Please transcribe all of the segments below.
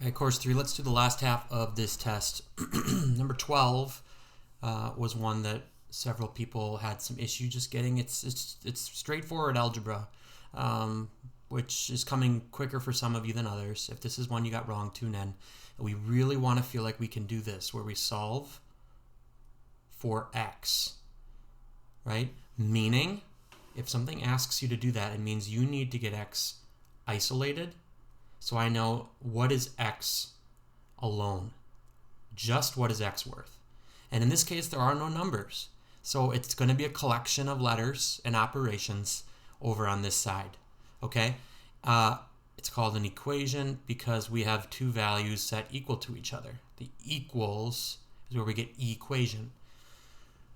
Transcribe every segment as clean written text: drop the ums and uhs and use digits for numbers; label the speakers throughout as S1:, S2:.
S1: Right, course 3, let's do the last half of this test. Number 12 was one that several people had some issue just getting. It's straightforward algebra, which is coming quicker for some of you than others. If this is one you got wrong, tune in. We really want to feel like we can do this, where we solve for x, right? Meaning, if something asks you to do that, it means you need to get x isolated. So I know what is x alone, just what is x worth. And in this case, there are no numbers. So it's going to be a collection of letters and operations over on this side, okay? It's called an equation because we have two values set equal to each other. The equals is where we get equation.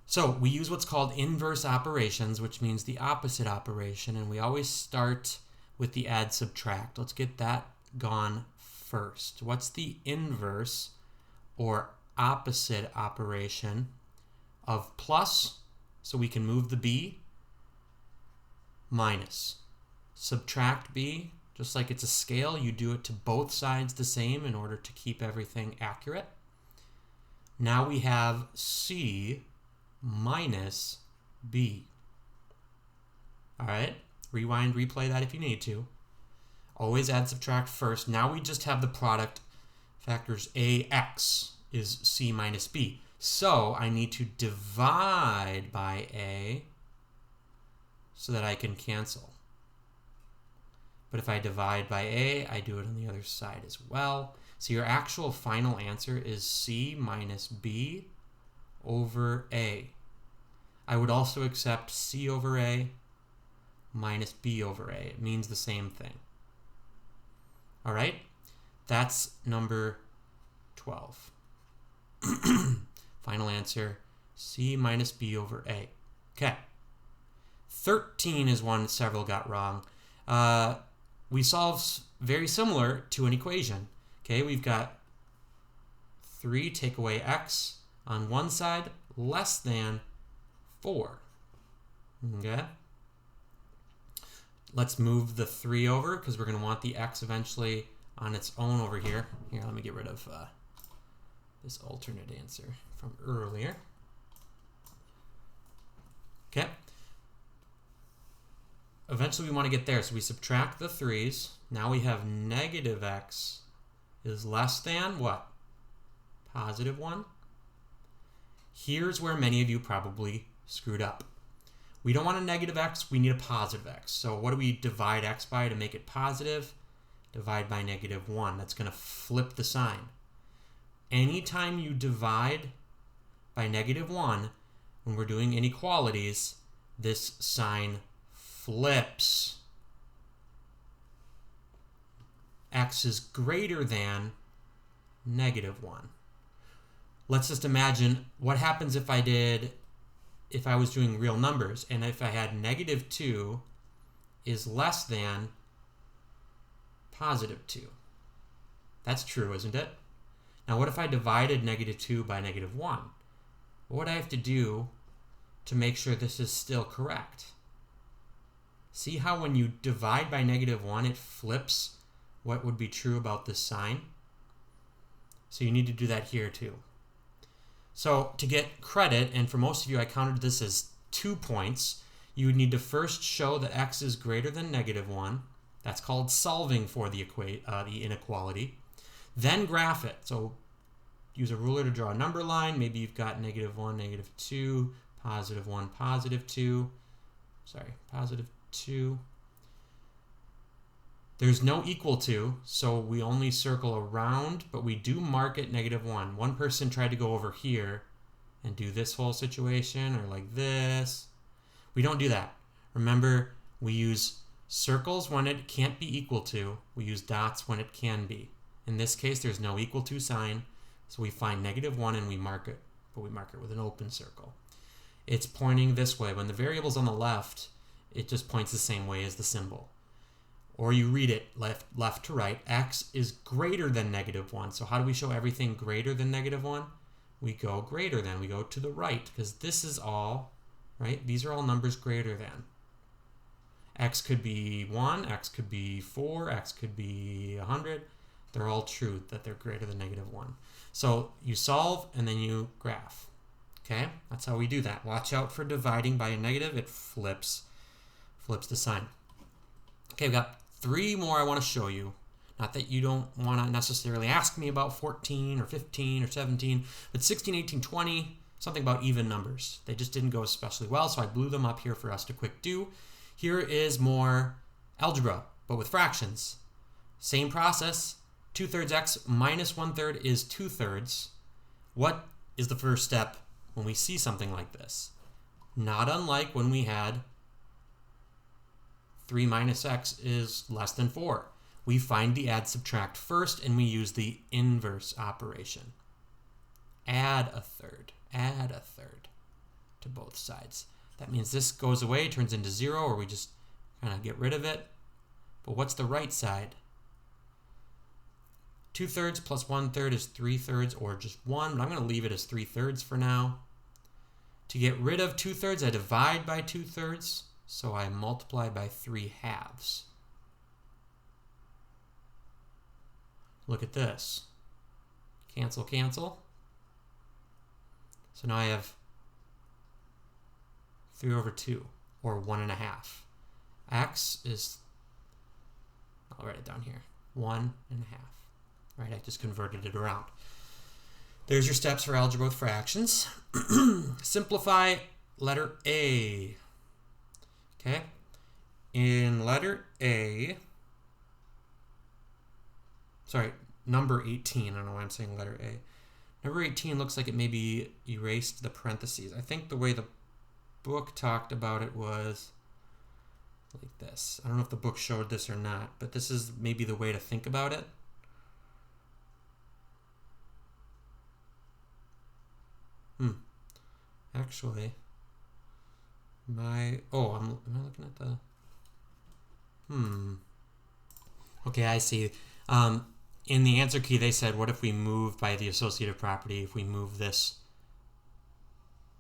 S1: So we use what's called inverse operations, which means the opposite operation, and we always start with the add subtract. Let's get that gone first. What's the inverse or opposite operation of plus? So we can move the b, minus. Subtract b, just like it's a scale, you do it to both sides the same in order to keep everything accurate. Now we have c minus b. All right, rewind, replay that if you need to. Always add subtract first. Now we just have the product factors ax is c minus b. So I need to divide by a so that I can cancel. But if I divide by a, I do it on the other side as well. So your actual final answer is c minus b over a. I would also accept c over a minus b over a. It means the same thing. All right, that's number 12. Final answer, c minus b over a. Okay, 13 is one several got wrong. We solve very similar to an equation. Okay, we've got 3 take away x on one side less than 4. Okay. Let's move the 3 over because we're going to want the x eventually on its own over here. Here, let me get rid of this alternate answer from earlier. Okay. Eventually we want to get there, so we subtract the 3's. Now we have negative x is less than what? Positive 1. Here's where many of you probably screwed up. We don't want a negative x, we need a positive x. So what do we divide x by to make it positive? Divide by negative 1. That's going to flip the sign. Anytime you divide by negative 1, when we're doing inequalities, this sign flips. X is greater than negative 1. Let's just imagine what happens if I was doing real numbers, and if I had negative 2 is less than positive 2. That's true, isn't it? Now what if I divided negative 2 by negative 1? What would I have to do to make sure this is still correct? See how when you divide by negative 1, it flips what would be true about this sign? So you need to do that here too. So to get credit, and for most of you I counted this as 2 points, you would need to first show that x is greater than negative 1. That's called solving for the inequality. Then graph it. So use a ruler to draw a number line. Maybe you've got negative 1, negative 2, positive 1, positive 2. Sorry, positive 2. There's no equal to, so we only circle around, but we do mark it negative 1. One person tried to go over here and do this whole situation, or like this. We don't do that. Remember, we use circles when it can't be equal to. We use dots when it can be. In this case, there's no equal to sign, so we find negative 1 and we mark it, but we mark it with an open circle. It's pointing this way. When the variable's on the left, it just points the same way as the symbol. Or you read it left to right. X is greater than negative 1. So how do we show everything greater than negative 1? We go greater than. We go to the right because this is all, right? These are all numbers greater than. X could be 1, X could be 4, X could be 100. They're all true that they're greater than -1. So you solve and then you graph. Okay, that's how we do that. Watch out for dividing by a negative. It flips the sign. Okay, we've got 3 more I want to show you. Not that you don't want to necessarily ask me about 14 or 15 or 17, but 16, 18, 20, something about even numbers. They just didn't go especially well, so I blew them up here for us to quick do. Here is more algebra, but with fractions. Same process. 2/3 x minus 1/3 is 2/3. What is the first step when we see something like this? Not unlike when we had 3 minus x is less than 4. We find the add subtract first and we use the inverse operation. Add a third to both sides. That means this goes away, turns into 0, or we just kind of get rid of it. But what's the right side? 2/3 plus 1/3 is 3/3 or just 1, but I'm going to leave it as 3/3 for now. To get rid of 2/3, I divide by 2/3, so I multiply by 3/2. Look at this. Cancel, cancel. So now I have 3/2, or 1.5. X is, I'll write it down here, 1.5. Right, I just converted it around. There's your steps for algebra with fractions. Simplify letter A. Okay, in letter A, sorry, number 18, I don't know why I'm saying letter A. Number 18 looks like it maybe erased the parentheses. I think the way the book talked about it was like this. I don't know if the book showed this or not, but this is maybe the way to think about it. Actually, am I looking at the, okay, I see. In the answer key, they said, what if we move by the associative property, if we move this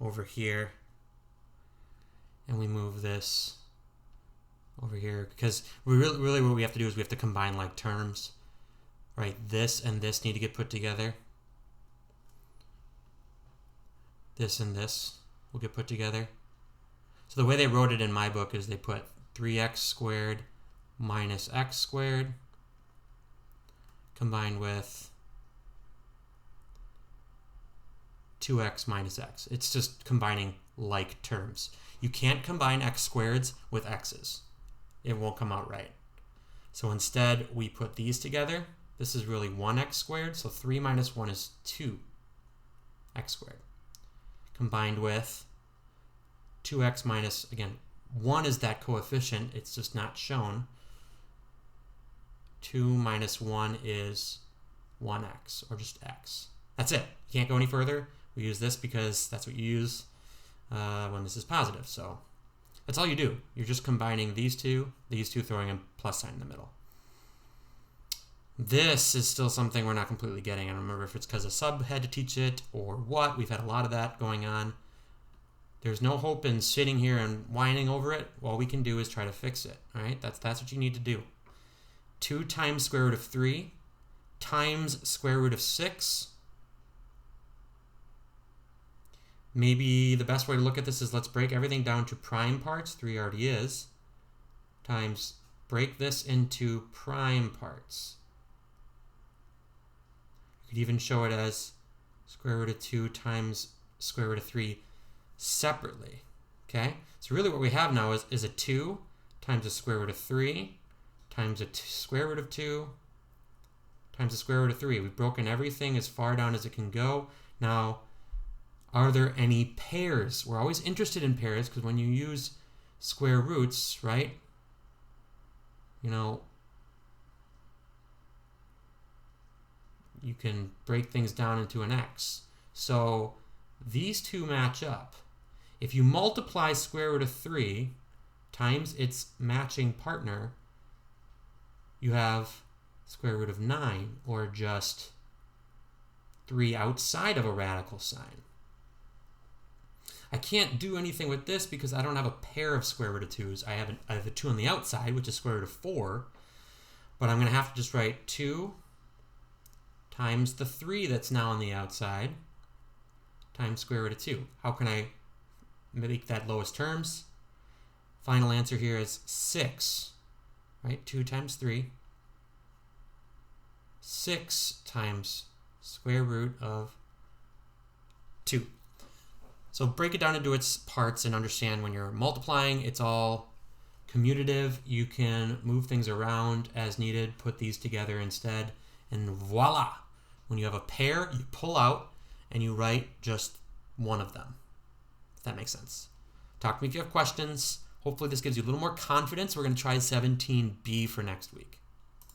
S1: over here, and we move this over here, because we really what we have to do is we have to combine like terms, right? This and this need to get put together. This and this will get put together. So the way they wrote it in my book is they put 3x squared minus x squared combined with 2x minus x. It's just combining like terms. You can't combine x squareds with x's. It won't come out right. So instead, we put these together. This is really 1x squared, so 3 minus 1 is 2x squared. Combined with 2x minus, again, 1 is that coefficient, it's just not shown. 2 minus 1 is 1x, or just x. That's it. You can't go any further. We use this because that's what you use when this is positive. So that's all you do. You're just combining these two, throwing a plus sign in the middle. This is still something we're not completely getting. I don't remember if it's because a sub had to teach it or what. We've had a lot of that going on. There's no hope in sitting here and whining over it. All we can do is try to fix it. All right, that's what you need to do. 2 times square root of 3 times square root of 6. Maybe the best way to look at this is let's break everything down to prime parts. 3 already is. Times break this into prime parts. You could even show it as square root of 2 times square root of 3 separately. Okay? So really what we have now is a 2 times the square root of 3 times a square root of 2 times the square root of 3. We've broken everything as far down as it can go. Now, are there any pairs? We're always interested in pairs because when you use square roots, right? You know, you can break things down into an x. So these two match up. If you multiply square root of 3 times its matching partner, you have square root of 9, or just 3 outside of a radical sign. I can't do anything with this because I don't have a pair of square root of 2's. I have a 2 on the outside, which is square root of 4, but I'm going to have to just write 2 times the 3 that's now on the outside times square root of 2. How can I make that lowest terms? Final answer here is 6, right? 2 times 3. 6 times square root of 2. So break it down into its parts and understand when you're multiplying, it's all commutative. You can move things around as needed, put these together instead, and voila! When you have a pair, you pull out and you write just one of them, if that makes sense. Talk to me if you have questions. Hopefully this gives you a little more confidence. We're going to try 17b for next week.